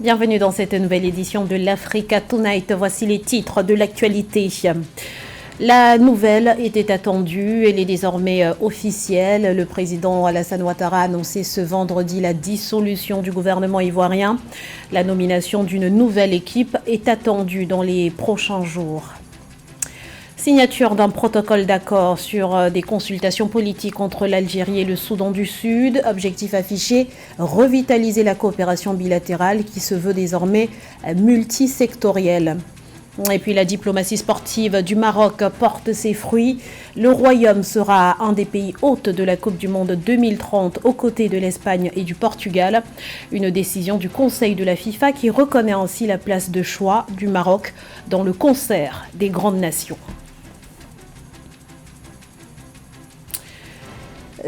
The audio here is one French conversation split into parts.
Bienvenue dans cette nouvelle édition de l'Africa Tonight. Voici les titres de l'actualité. La nouvelle était attendue, elle est désormais officielle. Le président Alassane Ouattara a annoncé ce vendredi la dissolution du gouvernement ivoirien. La nomination d'une nouvelle équipe est attendue dans les prochains jours. Signature d'un protocole d'accord sur des consultations politiques entre l'Algérie et le Soudan du Sud. Objectif affiché, revitaliser la coopération bilatérale qui se veut désormais multisectorielle. Et puis la diplomatie sportive du Maroc porte ses fruits. Le Royaume sera un des pays hôtes de la Coupe du Monde 2030 aux côtés de l'Espagne et du Portugal. Une décision du Conseil de la FIFA qui reconnaît ainsi la place de choix du Maroc dans le concert des grandes nations.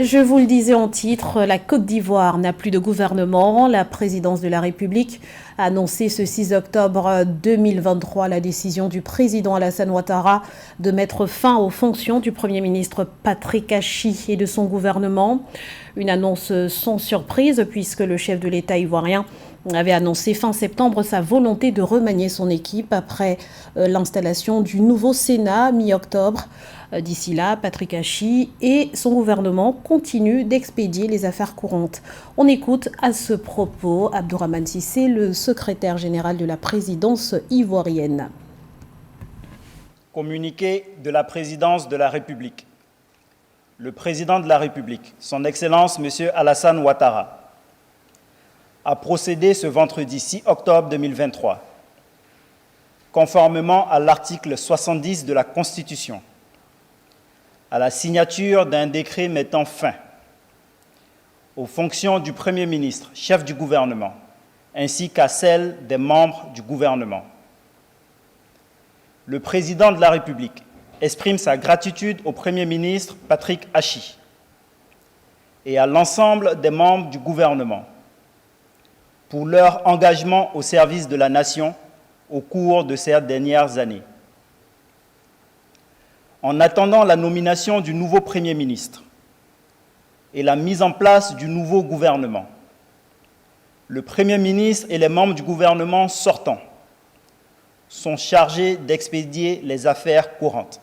Je vous le disais en titre, la Côte d'Ivoire n'a plus de gouvernement. La présidence de la République a annoncé ce 6 octobre 2023 la décision du président Alassane Ouattara de mettre fin aux fonctions du Premier ministre Patrick Achi et de son gouvernement. Une annonce sans surprise puisque le chef de l'État ivoirien avait annoncé fin septembre sa volonté de remanier son équipe après l'installation du nouveau Sénat mi-octobre. D'ici là, Patrick Achi et son gouvernement continuent d'expédier les affaires courantes. On écoute à ce propos Abdourahmane Cissé, le secrétaire général de la présidence ivoirienne. Communiqué de la présidence de la République. Le président de la République, son Excellence M. Alassane Ouattara, a procédé ce vendredi 6 octobre 2023, conformément à l'article 70 de la Constitution, à la signature d'un décret mettant fin aux fonctions du Premier ministre, chef du gouvernement, ainsi qu'à celles des membres du gouvernement. Le président de la République exprime sa gratitude au Premier ministre Patrick Achi et à l'ensemble des membres du gouvernement pour leur engagement au service de la nation au cours de ces dernières années. En attendant la nomination du nouveau Premier ministre et la mise en place du nouveau gouvernement, le Premier ministre et les membres du gouvernement sortant sont chargés d'expédier les affaires courantes,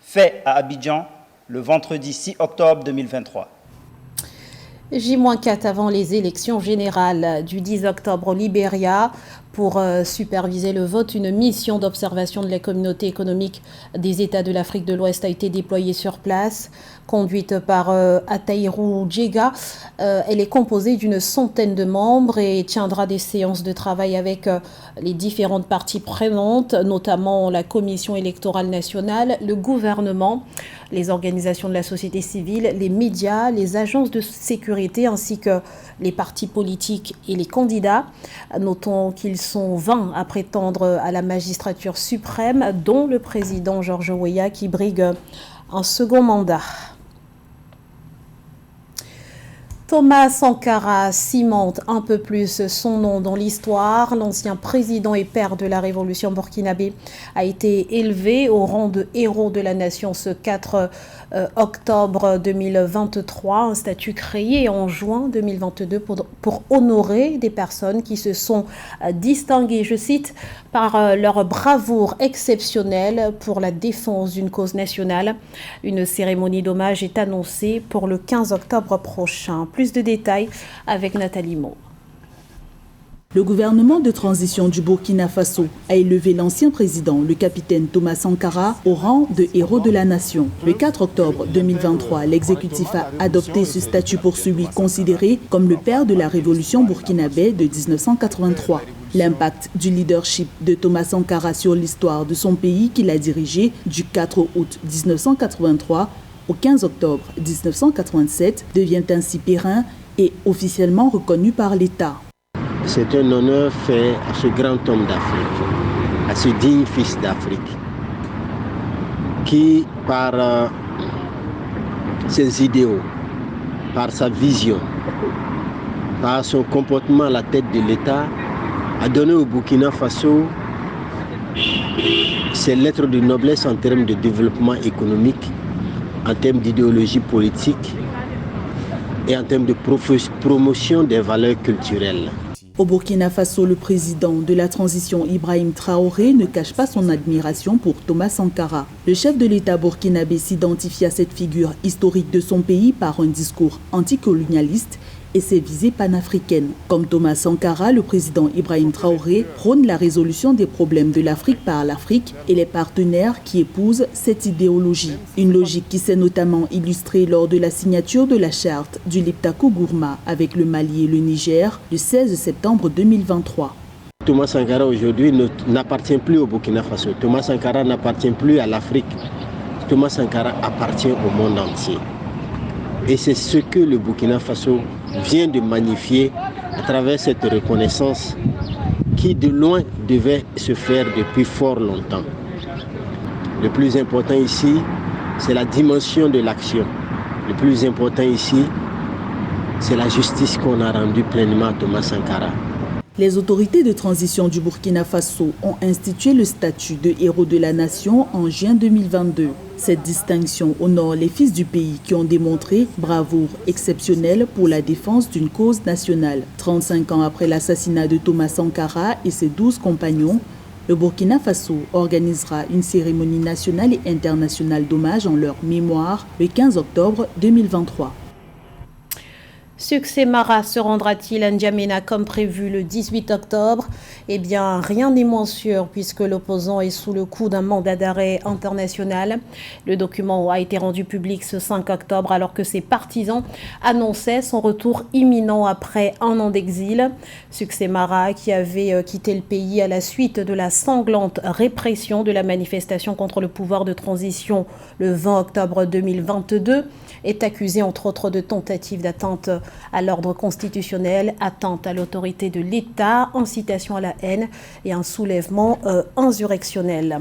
fait à Abidjan le vendredi 6 octobre 2023. J-4 avant les élections générales du 10 octobre au Libéria. Pour superviser le vote, une mission d'observation de la communauté économique des États de l'Afrique de l'Ouest a été déployée sur place, conduite par Ataïrou Djega. Elle est composée d'une centaine de membres et tiendra des séances de travail avec les différentes parties prenantes, notamment la Commission électorale nationale, le gouvernement, les organisations de la société civile, les médias, les agences de sécurité ainsi que les partis politiques et les candidats. Notons qu'ils sont 20 à prétendre à la magistrature suprême, dont le président Georges Weah qui brigue un second mandat. Thomas Sankara cimente un peu plus son nom dans l'histoire. L'ancien président et père de la révolution burkinabé a été élevé au rang de héros de la nation ce 4 octobre 2023. Un statut créé en juin 2022 pour honorer des personnes qui se sont distinguées, je cite, par leur bravoure exceptionnelle pour la défense d'une cause nationale. Une cérémonie d'hommage est annoncée pour le 15 octobre prochain. Plus de détails avec Nathalie Mo. Le gouvernement de transition du Burkina Faso a élevé l'ancien président, le capitaine Thomas Sankara, au rang de héros de la nation. Le 4 octobre 2023, l'exécutif a adopté ce statut pour celui considéré comme le père de la révolution burkinabé de 1983. L'impact du leadership de Thomas Sankara sur l'histoire de son pays qu'il a dirigé du 4 août 1983 au 15 octobre 1987 devient ainsi périn et officiellement reconnu par l'État. C'est un honneur fait à ce grand homme d'Afrique, à ce digne fils d'Afrique, qui par ses idéaux, par sa vision, par son comportement à la tête de l'État, a donné au Burkina Faso ses lettres de noblesse en termes de développement économique, en termes d'idéologie politique et en termes de promotion des valeurs culturelles. Au Burkina Faso, le président de la transition Ibrahim Traoré ne cache pas son admiration pour Thomas Sankara. Le chef de l'État burkinabé s'identifie à cette figure historique de son pays par un discours anticolonialiste et ses visées panafricaines. Comme Thomas Sankara, le président Ibrahim Traoré prône la résolution des problèmes de l'Afrique par l'Afrique et les partenaires qui épousent cette idéologie. Une logique qui s'est notamment illustrée lors de la signature de la charte du Liptako Gourma avec le Mali et le Niger le 16 septembre 2023. Thomas Sankara aujourd'hui n'appartient plus au Burkina Faso. Thomas Sankara n'appartient plus à l'Afrique. Thomas Sankara appartient au monde entier. Et c'est ce que le Burkina Faso vient de magnifier à travers cette reconnaissance qui de loin devait se faire depuis fort longtemps. Le plus important ici, c'est la dimension de l'action. Le plus important ici, c'est la justice qu'on a rendue pleinement à Thomas Sankara. Les autorités de transition du Burkina Faso ont institué le statut de héros de la nation en juin 2022. Cette distinction honore les fils du pays qui ont démontré bravoure exceptionnelle pour la défense d'une cause nationale. 35 ans après l'assassinat de Thomas Sankara et ses 12 compagnons, le Burkina Faso organisera une cérémonie nationale et internationale d'hommage en leur mémoire le 15 octobre 2023. Succès Mara se rendra-t-il à N'Djamena comme prévu le 18 octobre? Eh bien, rien n'est moins sûr puisque l'opposant est sous le coup d'un mandat d'arrêt international. Le document a été rendu public ce 5 octobre alors que ses partisans annonçaient son retour imminent après un an d'exil. Succès Mara, qui avait quitté le pays à la suite de la sanglante répression de la manifestation contre le pouvoir de transition le 20 octobre 2022, est accusé entre autres de tentative d'atteinte à l'ordre constitutionnel, atteinte à l'autorité de l'État, incitation à la haine et un soulèvement insurrectionnel.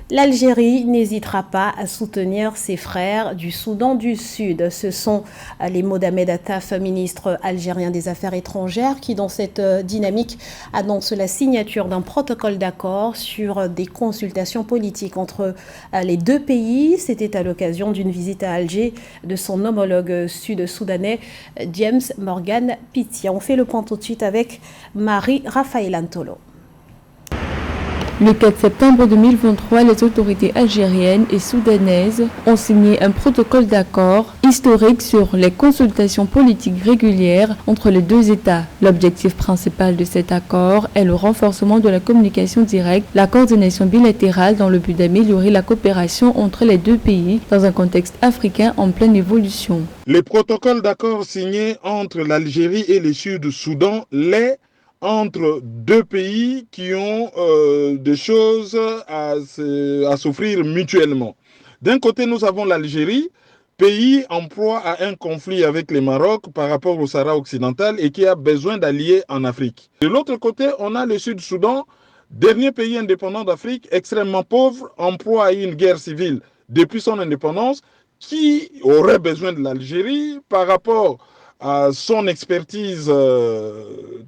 L'Algérie n'hésitera pas à soutenir ses frères du Soudan du Sud. Ce sont les mots d'Ahmed Attaf, ministre algérien des Affaires étrangères, qui dans cette dynamique annonce la signature d'un protocole d'accord sur des consultations politiques entre les deux pays. C'était à l'occasion d'une visite à Alger de son homologue sud-soudanais, James Morgan Pitia. On fait le point tout de suite avec Marie-Raphaël Antolo. Le 4 septembre 2023, les autorités algériennes et soudanaises ont signé un protocole d'accord historique sur les consultations politiques régulières entre les deux États. L'objectif principal de cet accord est le renforcement de la communication directe, la coordination bilatérale dans le but d'améliorer la coopération entre les deux pays dans un contexte africain en pleine évolution. Le protocole d'accord signé entre l'Algérie et le Sud-Soudan l'est entre deux pays qui ont des choses à s'offrir mutuellement. D'un côté, nous avons l'Algérie, pays en proie à un conflit avec le Maroc par rapport au Sahara occidental et qui a besoin d'alliés en Afrique. De l'autre côté, on a le Sud-Soudan, dernier pays indépendant d'Afrique, extrêmement pauvre, en proie à une guerre civile depuis son indépendance, qui aurait besoin de l'Algérie par rapport à son expertise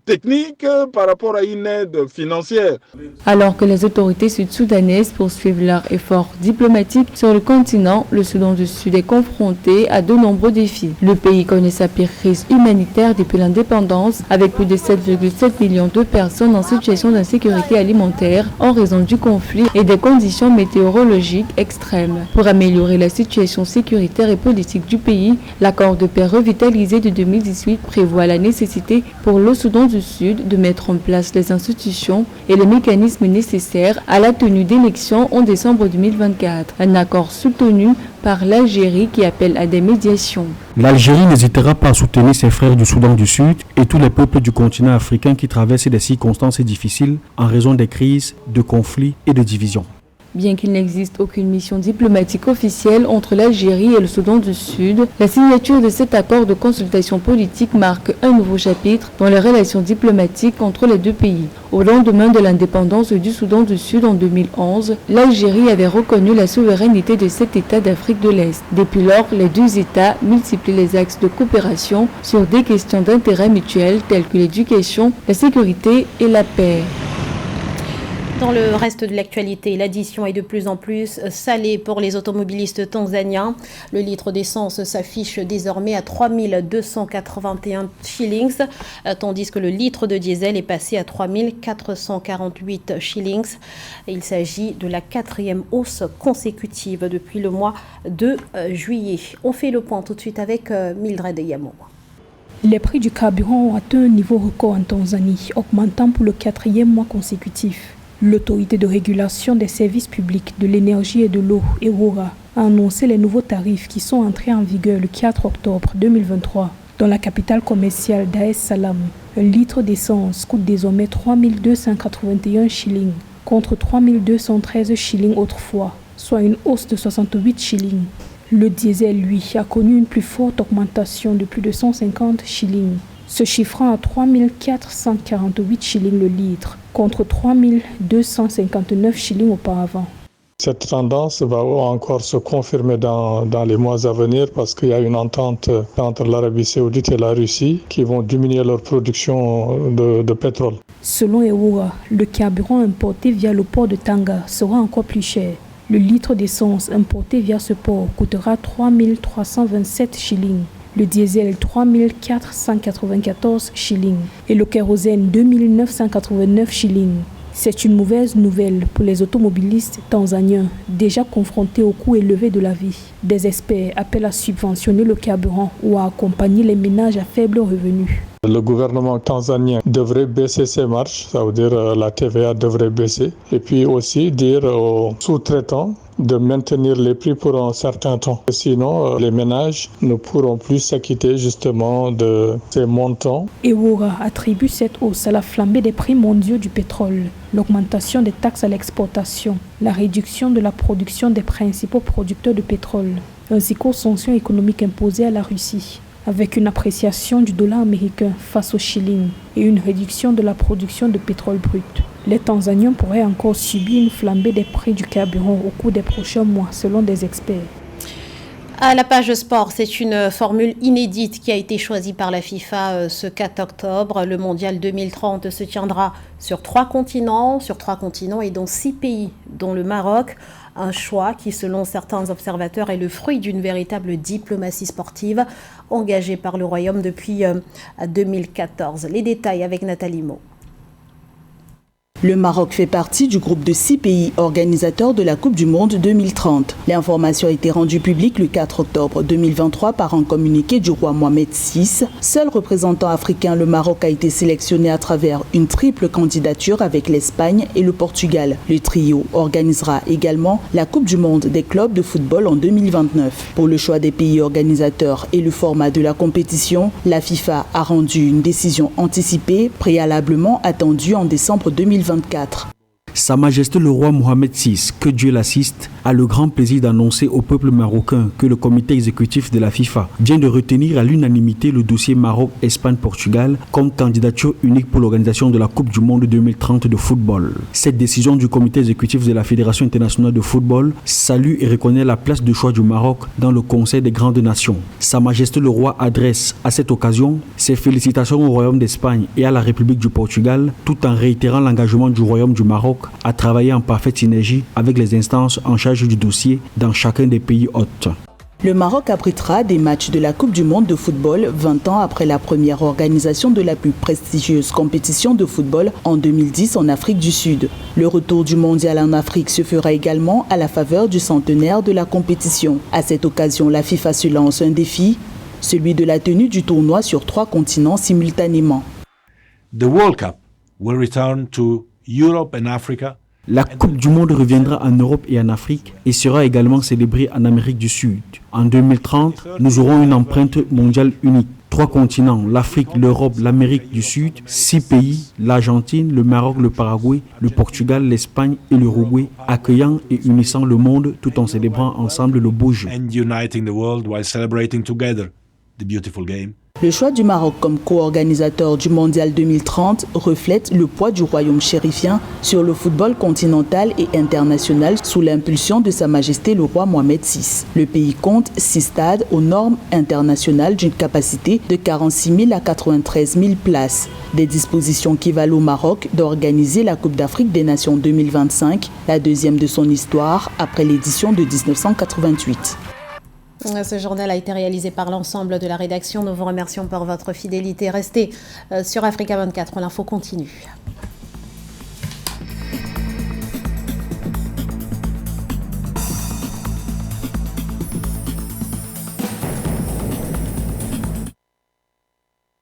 technique, par rapport à une aide financière. Alors que les autorités sud-soudanaises poursuivent leurs efforts diplomatiques sur le continent, le Soudan du Sud est confronté à de nombreux défis. Le pays connaît sa pire crise humanitaire depuis l'indépendance, avec plus de 7,7 millions de personnes en situation d'insécurité alimentaire en raison du conflit et des conditions météorologiques extrêmes. Pour améliorer la situation sécuritaire et politique du pays, l'accord de paix revitalisé de 2018 prévoit la nécessité pour le Soudan du Sud de mettre en place les institutions et les mécanismes nécessaires à la tenue d'élections en décembre 2024. Un accord soutenu par l'Algérie qui appelle à des médiations. L'Algérie n'hésitera pas à soutenir ses frères du Soudan du Sud et tous les peuples du continent africain qui traversent des circonstances difficiles en raison des crises, de conflits et de divisions. Bien qu'il n'existe aucune mission diplomatique officielle entre l'Algérie et le Soudan du Sud, la signature de cet accord de consultation politique marque un nouveau chapitre dans les relations diplomatiques entre les deux pays. Au lendemain de l'indépendance du Soudan du Sud en 2011, l'Algérie avait reconnu la souveraineté de cet État d'Afrique de l'Est. Depuis lors, les deux États multiplient les axes de coopération sur des questions d'intérêt mutuel telles que l'éducation, la sécurité et la paix. Dans le reste de l'actualité, l'addition est de plus en plus salée pour les automobilistes tanzaniens. Le litre d'essence s'affiche désormais à 3281 shillings, tandis que le litre de diesel est passé à 3448 shillings. Il s'agit de la 4e hausse consécutive depuis le mois de juillet. On fait le point tout de suite avec Mildred Yamo. Les prix du carburant ont atteint un niveau record en Tanzanie, augmentant pour le 4e mois consécutif. L'autorité de régulation des services publics de l'énergie et de l'eau, EWORA, a annoncé les nouveaux tarifs qui sont entrés en vigueur le 4 octobre 2023. Dans la capitale commerciale Dar es Salaam, un litre d'essence coûte désormais 3281 shillings contre 3213 shillings autrefois, soit une hausse de 68 shillings. Le diesel, lui, a connu une plus forte augmentation de plus de 150 shillings, se chiffrant à 3448 shillings le litre, contre 3259 shillings auparavant. Cette tendance va encore se confirmer dans les mois à venir parce qu'il y a une entente entre l'Arabie Saoudite et la Russie qui vont diminuer leur production de pétrole. Selon EWORA, le carburant importé via le port de Tanga sera encore plus cher. Le litre d'essence importé via ce port coûtera 3327 shillings. Le diesel 3494 shillings et le kérosène 2989 shillings. C'est une mauvaise nouvelle pour les automobilistes tanzaniens déjà confrontés au coût élevé de la vie. Des experts appellent à subventionner le carburant ou à accompagner les ménages à faible revenu. Le gouvernement tanzanien devrait baisser ses marges, ça veut dire la TVA devrait baisser, et puis aussi dire aux sous-traitants de maintenir les prix pour un certain temps. Sinon, les ménages ne pourront plus s'acquitter justement de ces montants. EWORA attribue cette hausse à la flambée des prix mondiaux du pétrole, l'augmentation des taxes à l'exportation, la réduction de la production des principaux producteurs de pétrole, ainsi qu'aux sanctions économiques imposées à la Russie, avec une appréciation du dollar américain face au shilling et une réduction de la production de pétrole brut. Les Tanzaniens pourraient encore subir une flambée des prix du carburant au cours des prochains mois, selon des experts. À la page sport, c'est une formule inédite qui a été choisie par la FIFA ce 4 octobre. Le mondial 2030 se tiendra sur 3 continents et dans 6 pays, dont le Maroc. Un choix qui, selon certains observateurs, est le fruit d'une véritable diplomatie sportive engagée par le Royaume depuis 2014. Les détails avec Nathalie Mo. Le Maroc fait partie du groupe de 6 pays organisateurs de la Coupe du Monde 2030. L'information a été rendue publique le 4 octobre 2023 par un communiqué du roi Mohamed VI. Seul représentant africain, le Maroc a été sélectionné à travers une triple candidature avec l'Espagne et le Portugal. Le trio organisera également la Coupe du Monde des clubs de football en 2029. Pour le choix des pays organisateurs et le format de la compétition, la FIFA a rendu une décision anticipée, préalablement attendue en décembre 2024. Sa Majesté le roi Mohamed VI, que Dieu l'assiste, a le grand plaisir d'annoncer au peuple marocain que le comité exécutif de la FIFA vient de retenir à l'unanimité le dossier Maroc-Espagne-Portugal comme candidature unique pour l'organisation de la Coupe du Monde 2030 de football. Cette décision du comité exécutif de la Fédération internationale de football salue et reconnaît la place de choix du Maroc dans le Conseil des grandes nations. Sa Majesté le roi adresse à cette occasion ses félicitations au Royaume d'Espagne et à la République du Portugal, tout en réitérant l'engagement du Royaume du Maroc à travailler en parfaite synergie avec les instances en charge du dossier dans chacun des pays hôtes. Le Maroc abritera des matchs de la Coupe du Monde de football 20 ans après la première organisation de la plus prestigieuse compétition de football en 2010 en Afrique du Sud. Le retour du mondial en Afrique se fera également à la faveur du centenaire de la compétition. À cette occasion, la FIFA se lance un défi, celui de la tenue du tournoi sur 3 continents simultanément. The World Cup will return to Europe and Africa. La Coupe du Monde reviendra en Europe et en Afrique et sera également célébrée en Amérique du Sud. En 2030, nous aurons une empreinte mondiale unique. 3 continents, l'Afrique, l'Europe, l'Amérique du Sud, 6 pays, l'Argentine, le Maroc, le Paraguay, le Portugal, l'Espagne et l'Uruguay, accueillant et unissant le monde tout en célébrant ensemble le beau jeu. And uniting the world while celebrating together the beautiful game. Le choix du Maroc comme co-organisateur du Mondial 2030 reflète le poids du royaume chérifien sur le football continental et international sous l'impulsion de Sa Majesté le roi Mohamed VI. Le pays compte 6 stades aux normes internationales d'une capacité de 46 000 à 93 000 places. Des dispositions qui valent au Maroc d'organiser la Coupe d'Afrique des Nations 2025, la deuxième de son histoire après l'édition de 1988. Ce journal a été réalisé par l'ensemble de la rédaction. Nous vous remercions pour votre fidélité. Restez sur Africa 24, l'info continue.